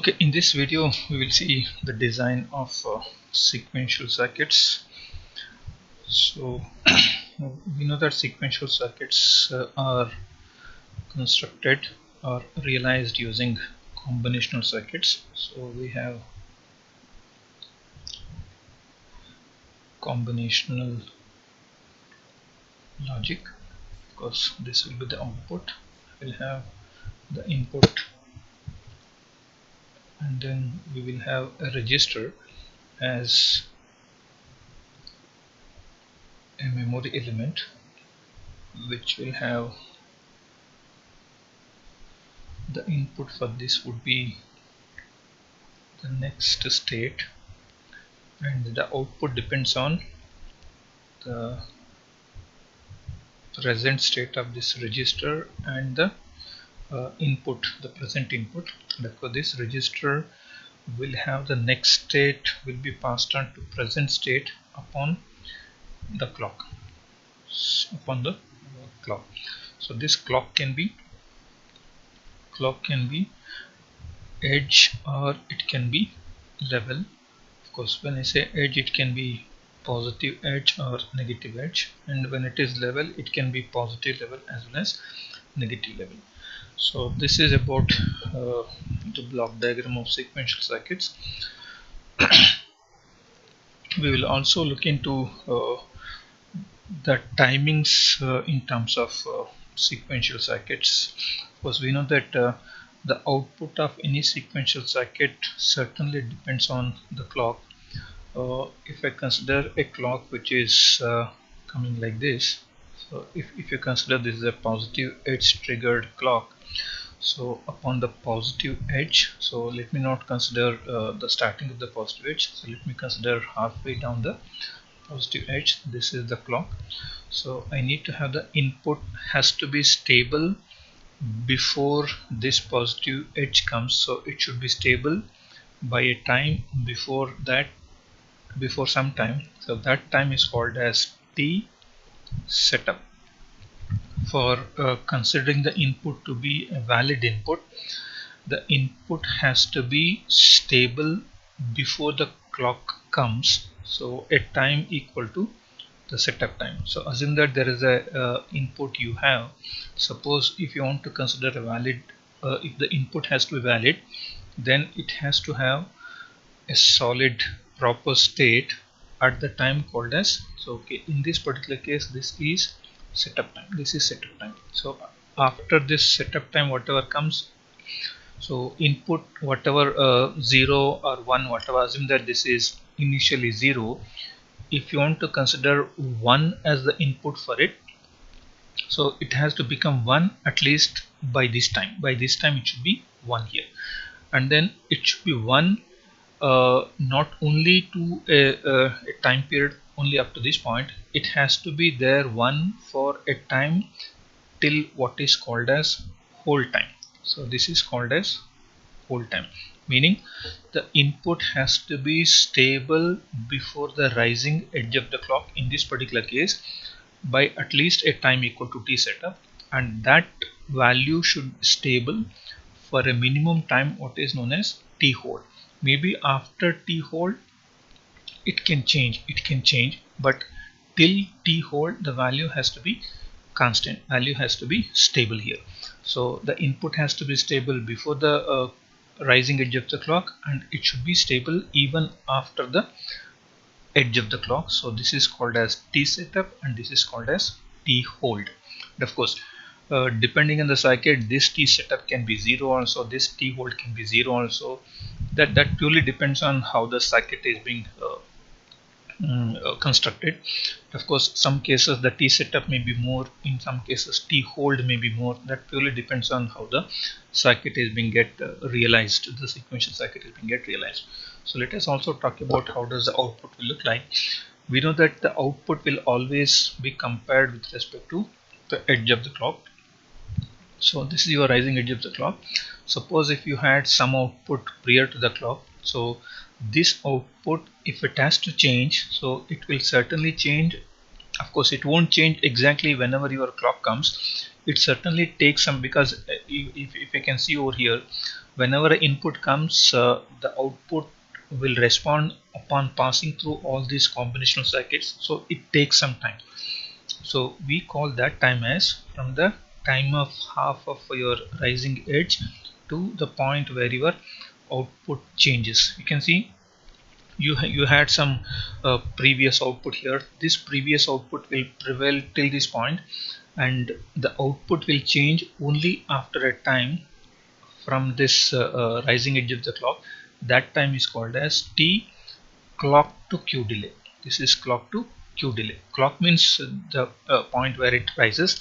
Okay, in this video we will see the design of sequential circuits. So we know that sequential circuits are constructed or realized using combinational circuits. So we have combinational logic, because this will be the output. We'll have the input, and then we will have a register as a memory element, which will have the input for this would be the next state, and the output depends on the present state of this register and the input, the present input. Therefore this register will have the next state will be passed on to present state upon the clock. So this clock can be edge or it can be level. Of course, when I say edge, it can be positive edge or negative edge, and when it is level, it can be positive level as well as negative level. So this is about the block diagram of sequential circuits. We will also look into the timings in terms of sequential circuits, because we know that the output of any sequential circuit certainly depends on the clock. If I consider a clock which is coming like this, so if you consider this is a positive edge triggered clock, so upon the positive edge, so let me not consider the starting of the positive edge, so let me consider halfway down the positive edge. This is the clock. So I need to have the input has to be stable before this positive edge comes, so it should be stable by a time before that, before some time, so that time is called as T setup. For considering the input to be a valid input, the input has to be stable before the clock comes, so a time equal to the setup time. So assume that there is a input you have. Suppose if you want to consider a valid, if the input has to be valid, then it has to have a solid proper state at the time called as, so okay, in this particular case this is setup time, this is setup time. So after this setup time, whatever comes, so input whatever 0 or 1, whatever, assume that this is initially 0. If you want to consider 1 as the input for it, so it has to become 1 at least by this time. By this time it should be 1 here, and then it should be 1 not only to a time period only up to this point, it has to be there 1 for a time till what is called as hold time. So this is called as hold time, meaning the input has to be stable before the rising edge of the clock, in this particular case by at least a time equal to T setup, and that value should be stable for a minimum time what is known as T hold. Maybe after T hold it can change, but till T hold the value has to be constant, value has to be stable here. So the input has to be stable before the rising edge of the clock, and it should be stable even after the edge of the clock. So this is called as T setup and this is called as T hold. And of course, depending on the circuit, this T setup can be 0 also, this T hold can be 0 also. That purely depends on how the circuit is being constructed. Of course, some cases the T setup may be more, in some cases T hold may be more. That purely depends on how the circuit is being realized, the sequential circuit is being realized. So let us also talk about how does the output will look like. We know that the output will always be compared with respect to the edge of the clock. So this is your rising edge of the clock. Suppose if you had some output prior to the clock, so this output, if it has to change, so it will certainly change. Of course it won't change exactly whenever your clock comes. It certainly takes some, because if I can see over here, whenever an input comes, the output will respond upon passing through all these combinational circuits, so it takes some time. So we call that time as from the time of half of your rising edge to the point where your output changes. You can see you had some previous output here. This previous output will prevail till this point, and the output will change only after a time from this rising edge of the clock. That time is called as T clock to Q delay. This is clock to Q delay. Clock means the point where it rises,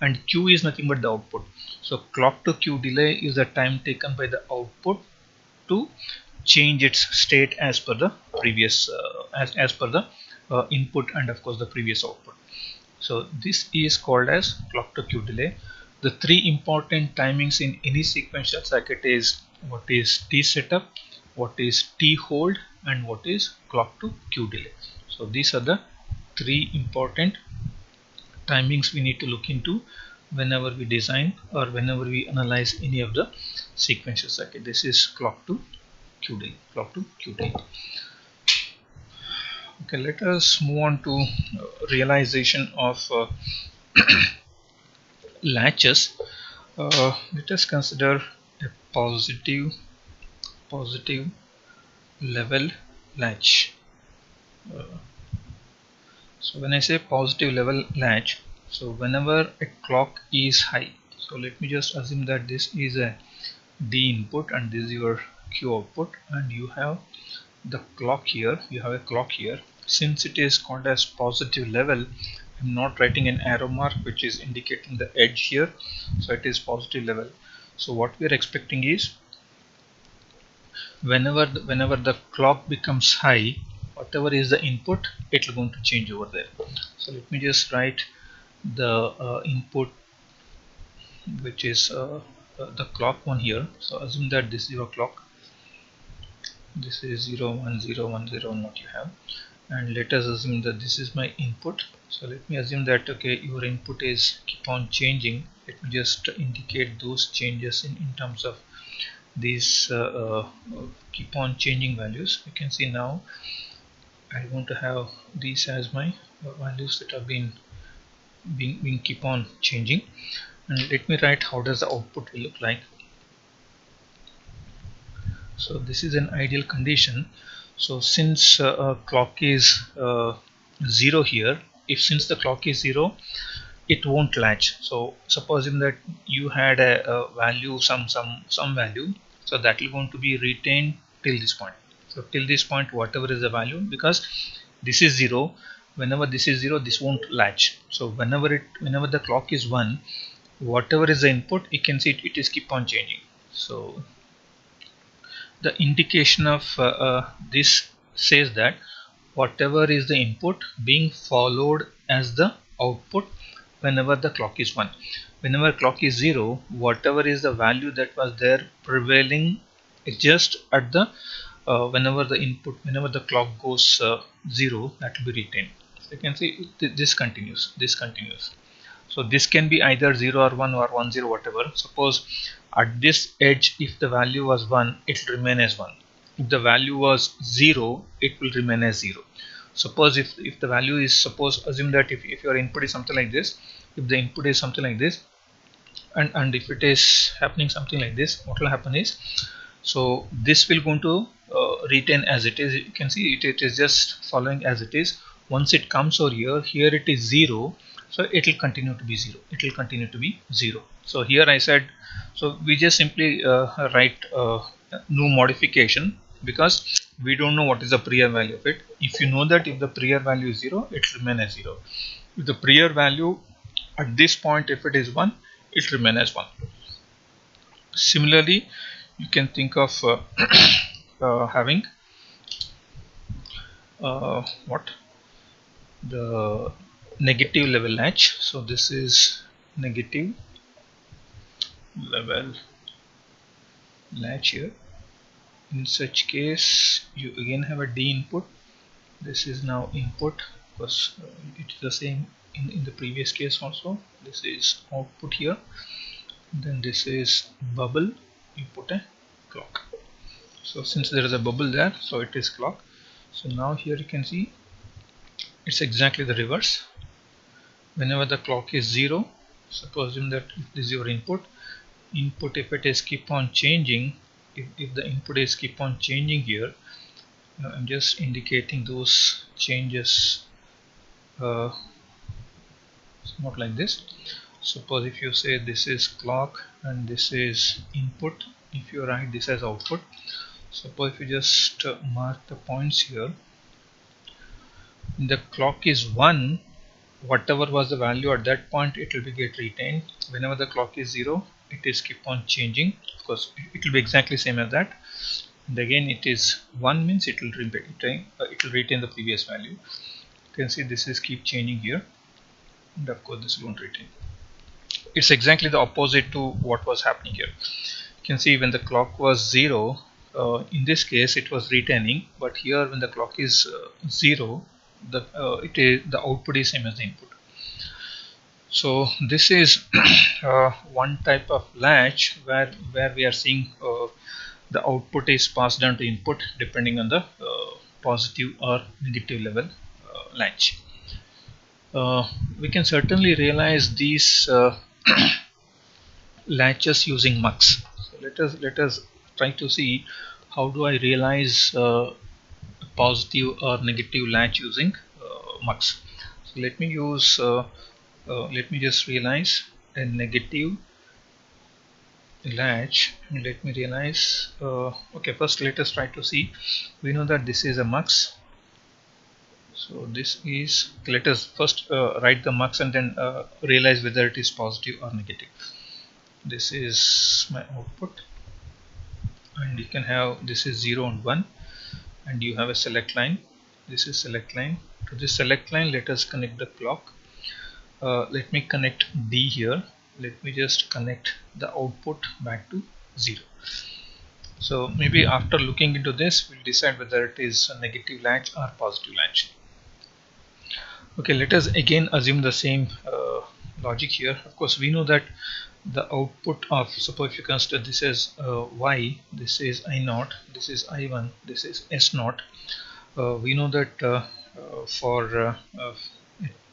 and Q is nothing but the output. So clock to Q delay is the time taken by the output to change its state as per the previous as per the input, and of course the previous output. So this is called as clock to Q delay. The three important timings in any sequential circuit is what is T setup, what is T hold, and what is clock to Q delay. So these are the three important timings we need to look into whenever we design or whenever we analyze any of the sequential circuit. This is clock to Q delay. Clock to Q delay. Okay, let us move on to realization of latches. Let us consider a positive level latch. Uh, so when I say positive level latch, so whenever a clock is high, so let me just assume that this is a D input and this is your Q output, and you have the clock here, you have a clock here. Since it is called as positive level, I'm not writing an arrow mark which is indicating the edge here, so it is positive level. So what we are expecting is whenever the clock becomes high, whatever is the input, it will going to change over there. So let me just write the input, which is the clock one here. So assume that this is your clock, this is 0 1 0 1 0 what you have, and let us assume that this is my input. So let me assume that okay, your input is keep on changing. Let me just indicate those changes in terms of these keep on changing values. You can see now I want to have these as my values that have been keep on changing. And let me write how does the output will look like. So this is an ideal condition. So since clock is 0 here, if since the clock is 0, it won't latch. So supposing that you had a value, some value, so that will going to be retained till this point. So till this point, whatever is the value, because this is 0, whenever this is 0, this won't latch. So whenever the clock is 1, whatever is the input, you can see it is keep on changing. So the indication of this says that whatever is the input being followed as the output whenever the clock is 1. Whenever clock is 0, whatever is the value that was there prevailing just at the whenever the input, whenever the clock goes 0, that will be retained. So you can see this continues. So this can be either 0 or 1 or 1 0 whatever. Suppose at this edge, if the value was 1, it will remain as 1. If the value was 0, it will remain as 0. Suppose if the value is, suppose assume that if your input is something like this, if the input is something like this, and if it is happening something like this, what will happen is, so this will going to retain as it is. You can see it is just following as it is. Once it comes over here it is 0, so it will continue to be 0, it will continue to be 0. So here I said, so we just simply write no modification, because we don't know what is the prior value of it. If you know that if the prior value is 0, it will remain as 0. If the prior value at this point, if it is 1, it will remain as 1. Similarly, you can think of having what the negative level latch. So this is negative level latch here. In such case, you again have a D input. This is now input, because it's the same in the previous case also. This is output here. Then this is bubble. You put a clock. So since there is a bubble there, so it is clock. So now here you can see it's exactly the reverse. Whenever the clock is 0, supposing that this is your input, if it is keep on changing, if the input is keep on changing here, I'm just indicating those changes not like this. Suppose if you say this is clock and this is input, if you write this as output, suppose if you just mark the points here, the clock is 1, whatever was the value at that point it will be get retained. Whenever the clock is 0, it is keep on changing. Of course it will be exactly same as that, and again it is 1 means it will retain the previous value. You can see this is keep changing here, and of course this won't retain. It's exactly the opposite to what was happening here. You can see when the clock was 0, in this case it was retaining, but here when the clock is 0, the output is same as the input. So this is one type of latch where we are seeing the output is passed down to input depending on the positive or negative level latch. We can certainly realize these latches using mux. So let us try to see how do I realize positive or negative latch using mux. So let me use let me just realize a negative latch, and let me realize okay, first let us try to see. We know that this is a mux, so this is, let us first write the mux and then realize whether it is positive or negative. This is my output, and you can have this is 0 and 1, and you have a select line. This is select line. To this select line let us connect the clock. Let me connect D here. Let me just connect the output back to 0. So maybe after looking into this we'll decide whether it is a negative latch or positive latch. Okay, let us again assume the same logic here. Of course we know that the output of, suppose if you consider this as Y, this is I0, this is I1, this is S0. We know that for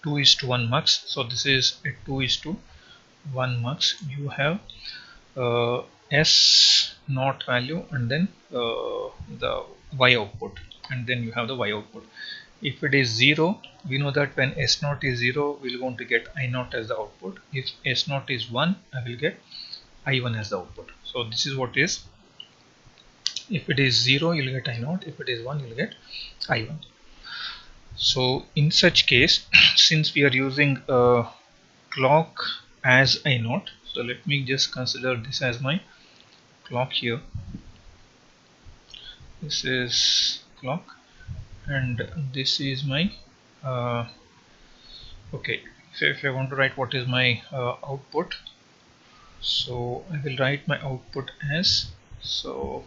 2:1 mux, so this is a 2:1 mux. You have S0 value and then the Y output, and then you have the Y output. If it is 0, we know that when S0 is 0, we're going to get I0 as the output. If S0 is 1, I will get I1 as the output. So this is what is. If it is 0, you'll get I0. If it is 1, you'll get I1. So in such case, since we are using clock as I0, so let me just consider this as my clock here. This is clock, and this is my okay, so if I want to write what is my output, so I will write my output as, so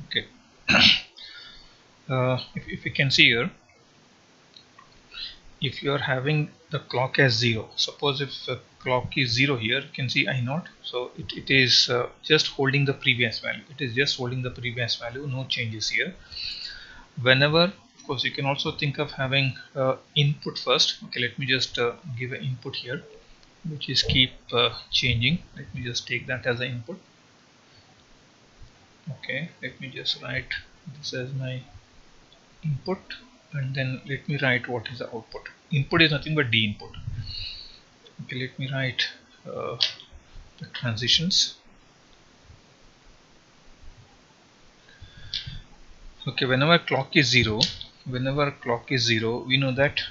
okay, if you can see here, if you are having the clock as 0, suppose if the clock is 0 here, you can see I0, so it is just holding the previous value. It is just holding the previous value, no changes here. Whenever, of course you can also think of having input first. Okay, let me just give an input here which is keep changing. Let me just take that as an input. Okay, let me just write this as my input, and then let me write what is the output. Input is nothing but D input. Okay, let me write the transitions. Okay, whenever clock is 0, we know that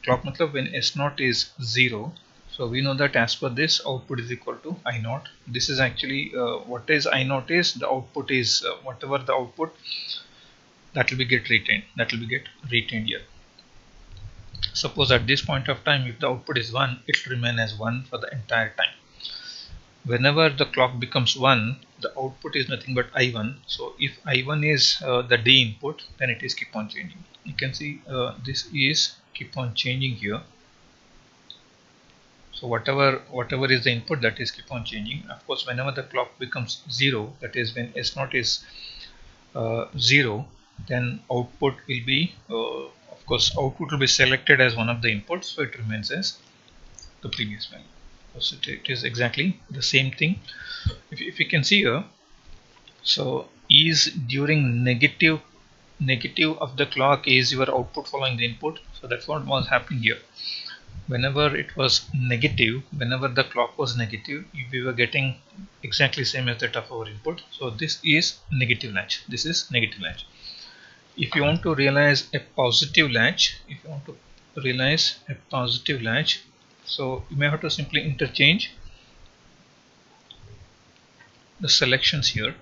clock matlab when S0 is 0, so we know that as per this output is equal to I0. This is actually what is I0 is, the output is whatever the output, that will be get retained here. Suppose at this point of time if the output is 1, it will remain as 1 for the entire time. Whenever the clock becomes 1, the output is nothing but I1. So if I1 is the D input, then it is keep on changing. You can see this is keep on changing here. So whatever is the input, that is keep on changing. Of course, whenever the clock becomes 0, that is when S0 is 0, then output will be of course output will be selected as one of the inputs, so it remains as the previous value. So it is exactly the same thing. If you can see here, so is during negative of the clock is your output following the input. So that's what was happening here. Whenever it was negative, whenever the clock was negative, we were getting exactly same as that of our input. So this is negative latch. This is negative latch. If you want to realize a positive latch, so you may have to simply interchange the selections here.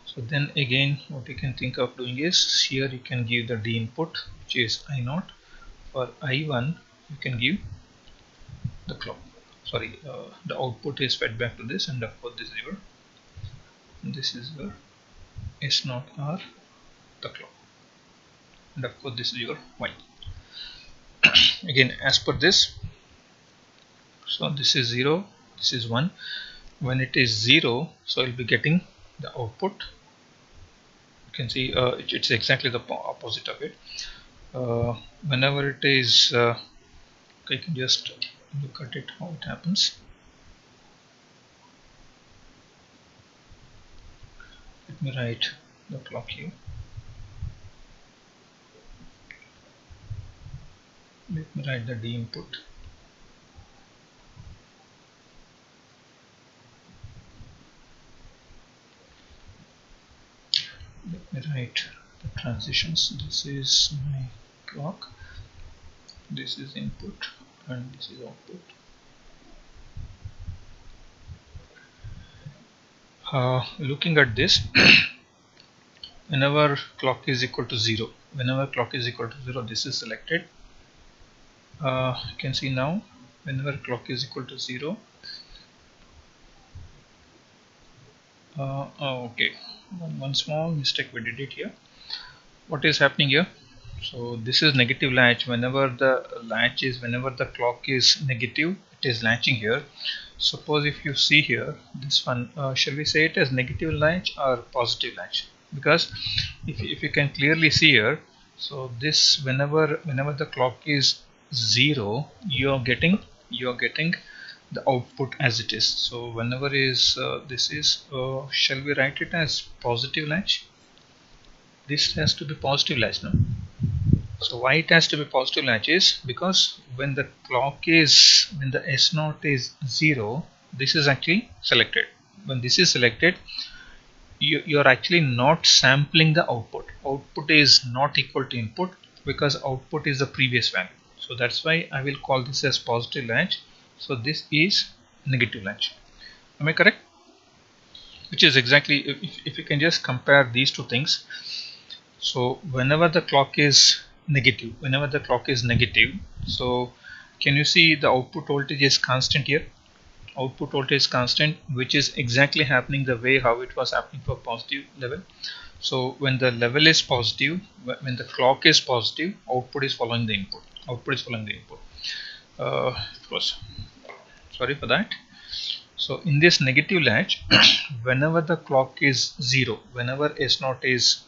So then again, what you can think of doing is, here you can give the D input, which is I0. For I1, you can give the clock. Sorry, the output is fed back to this, and of course this is your S0 or the clock, and of course this is your Y. Again, as per this, so this is 0, this is 1. When it is 0, so I'll be getting the output. You can see it's exactly the opposite of it. Whenever it is I can just look at it how it happens. Let me write the clock here. Let me write the D input. Let me write the transitions. This is my clock, this is input, and this is output. Looking at this, whenever clock is equal to 0, this is selected. You can see now, whenever clock is equal to 0, okay, one small mistake we did it here. What is happening here? So this is negative latch. Whenever the clock is negative, it is latching here. Suppose if you see here, this one, shall we say it as negative latch or positive latch? Because if you can clearly see here, so this whenever the clock is 0, you are getting the output as it is. So whenever is this is shall we write it as positive latch? This has to be positive latch now. So why it has to be positive latch is because when the S0 is 0, this is actually selected. When this is selected, you are actually not sampling the output. Output is not equal to input because output is the previous value. So that's why I will call this as positive latch. So this is negative latch. Am I correct? Which is exactly, if you can just compare these two things. So whenever the clock is negative, so can you see the output voltage is constant here? Output voltage is constant, which is exactly happening the way how it was happening for positive level. So when the level is positive, when the clock is positive, output is following the input. Of course, sorry for that. So in this negative latch, whenever the clock is 0, whenever S0 is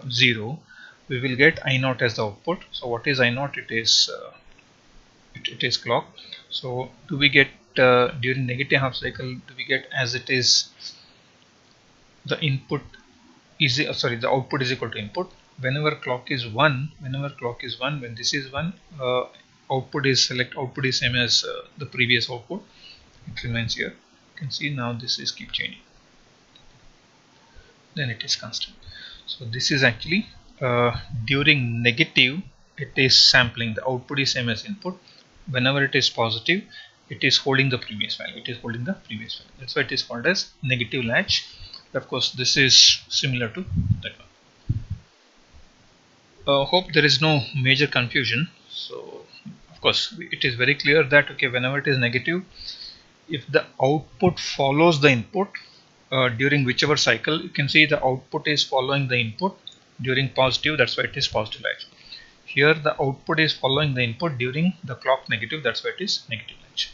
0, we will get I0 as the output. So what is I0? It is clock. So do we get during negative half cycle, do we get as it is the input is the output is equal to input? Whenever clock is 1, when this is 1, output is same as the previous output. It remains here. You can see now this is keep changing, then it is constant. So this is actually during negative, it is sampling, the output is same as input. Whenever it is positive, it is holding the previous value. That's why it is called as negative latch. Of course this is similar to that one. Hope there is no major confusion. So of course it is very clear that okay, whenever it is negative, if the output follows the input during whichever cycle, you can see the output is following the input. During positive, that's why it is positive latch. Here the output is following the input during the clock negative, that's why it is negative latch.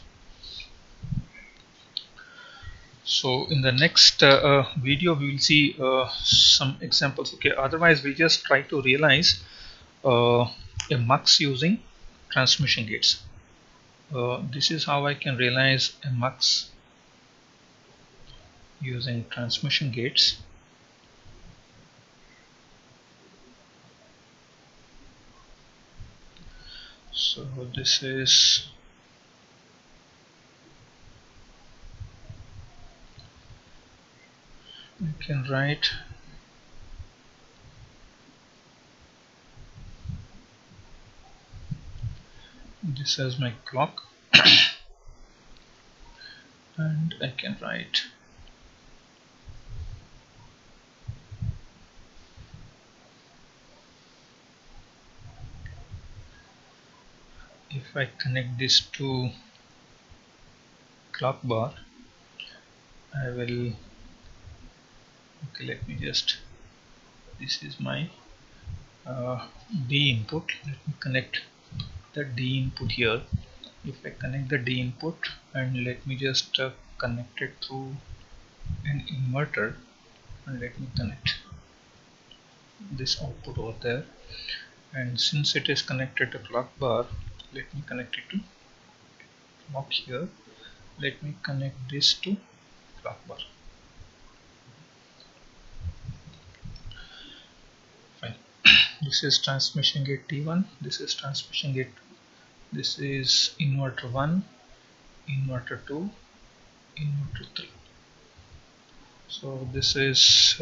So in the next video we will see some examples. Okay, otherwise we just try to realize a mux using transmission gates. This is how I can realize a mux using transmission gates. So this is you can write this as my clock and I can write if I connect this to clock bar, I will okay, let me just this is my D input. Let me connect the D input here. If I connect the D input and let me just connect it through an inverter and let me connect this output over there, and since it is connected to clock bar, let me connect it to clock here. Let me connect this to clock bar. Fine. This is transmission gate T1, this is transmission gate 2, this is inverter 1, inverter 2, inverter 3. So this is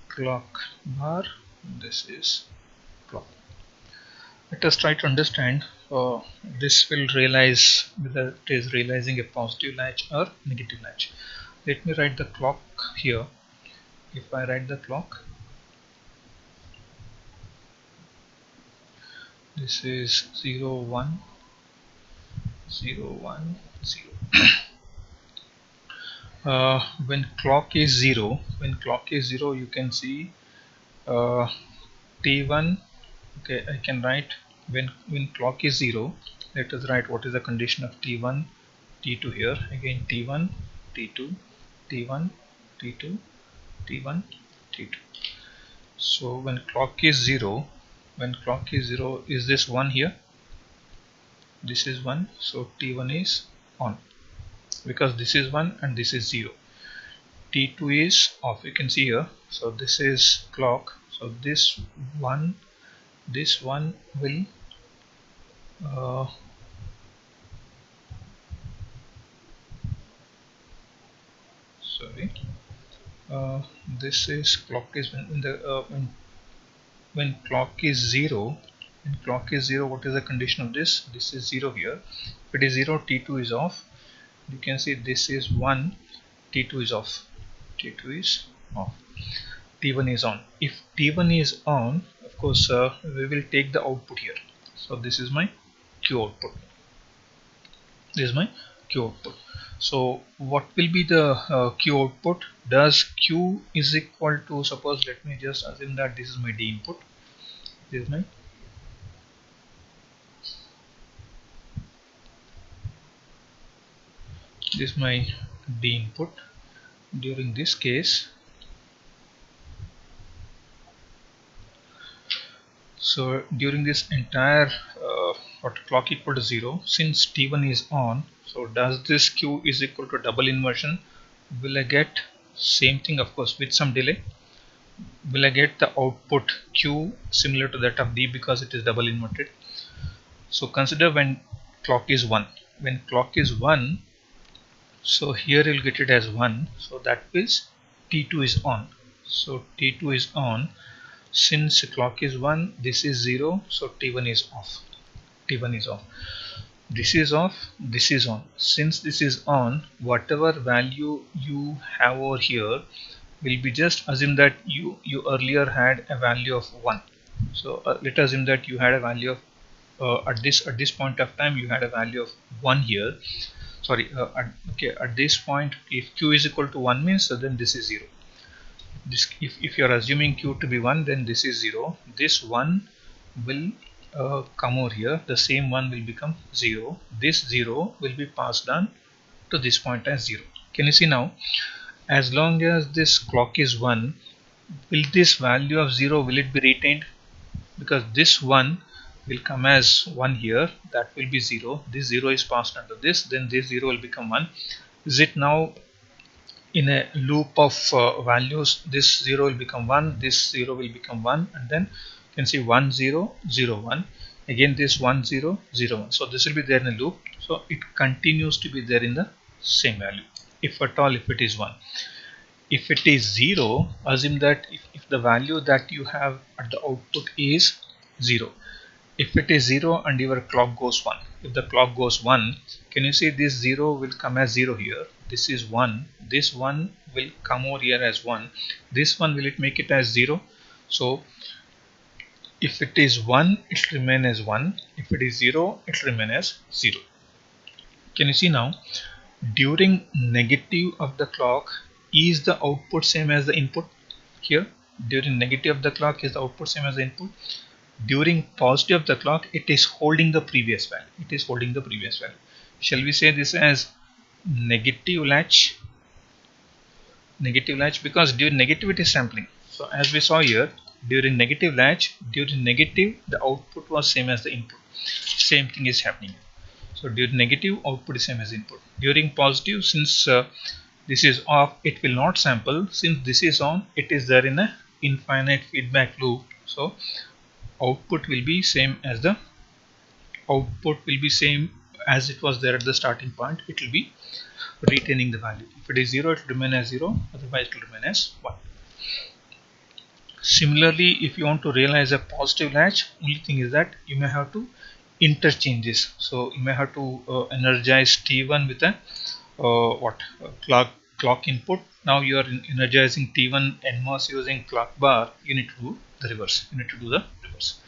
clock bar, this is clock. Let us try to understand this will realize whether it is realizing a positive latch or negative latch. Let me write the clock here. If I write the clock, this is 0 1 0 1 0. When clock is 0, you can see uh, T1. Okay, I can write when clock is 0. Let us write what is the condition of T1 T2 here. Again T1 T2 T1 T2 T1 T2. So when clock is 0, is this 1 here? This is 1, so T1 is on because this is 1 and this is 0. T2 is off, you can see here. So this is clock, so this one will sorry this is clock is when clock is 0. When clock is 0, what is the condition of this? This is 0 here. If it is 0, T2 is off. You can see this is 1, T2 is off. T2 is off. T1 is on. If T1 is on, of course we will take the output here. So this is my Q output. This is my Q output. So what will be the Q output? Does Q is equal to, suppose let me just assume that this is my D input. This is my D input. During this case, so during this entire what clock equal to 0, since T1 is on, so does this Q is equal to double inversion? Will I get same thing? Of course with some delay. Will I get the output Q similar to that of D because it is double inverted? So consider when clock is 1. When clock is 1, so here you'll get it as 1, so that means T2 is on. So T2 is on. Since clock is 1, this is 0, so T1 is off. T1 is off. This is off, this is on. Since this is on, whatever value you have over here will be, just assume that you earlier had a value of 1. So let us assume that you had a value of at this point of time you had a value of 1 here. Sorry, at this point, if Q is equal to 1 means, so then this is 0. This, if you are assuming Q to be 1, then this is 0. This 1 will come over here, the same 1 will become 0. This 0 will be passed on to this point as 0. Can you see now? as long as this clock is 1, will this value of 0 will it be retained? Because this 1 will come as 1 here, that will be 0. This 0 is passed under this, then this 0 will become 1. Is it now in a loop of values? This 0 will become 1, this 0 will become 1, and then you can see 1 0 0 1, again this 1 0 0 1. So this will be there in a loop, so it continues to be there in the same value, if at all, if it is 1. If it is 0, assume that if the value that you have at the output is 0. If it is 0 and your clock goes 1, if the clock goes 1, can you see this 0 will come as 0 here, this is 1, this 1 will come over here as 1, this one will it make it as 0. So if it is 1, it will remain as 1, if it is 0, it will remain as 0. Can you see now, during negative of the clock, is the output same as the input? Here during negative of the clock, is the output same as the input? During positive of the clock, it is holding the previous value, it is holding the previous value. Shall we say this as negative latch? Negative latch, because during negative it is sampling. So as we saw here, during negative latch, during negative the output was same as the input, same thing is happening. So during negative, output is same as input. During positive, since this is off, it will not sample. Since this is on, it is there in a infinite feedback loop. So output will be same as the output will be same as it was there at the starting point. It will be retaining the value. If it is 0, it will remain as 0. Otherwise, it will remain as 1. Similarly, if you want to realize a positive latch, only thing is that you may have to interchange this. So you may have to energize T1 with a clock input. Now you are energizing T1 NMOS using clock bar. You need to do the reverse. You need to do the reverse.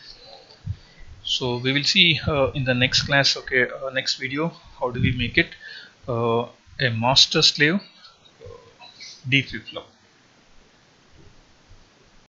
So we will see in the next class, okay, next video, how do we make it a master slave D flip flop.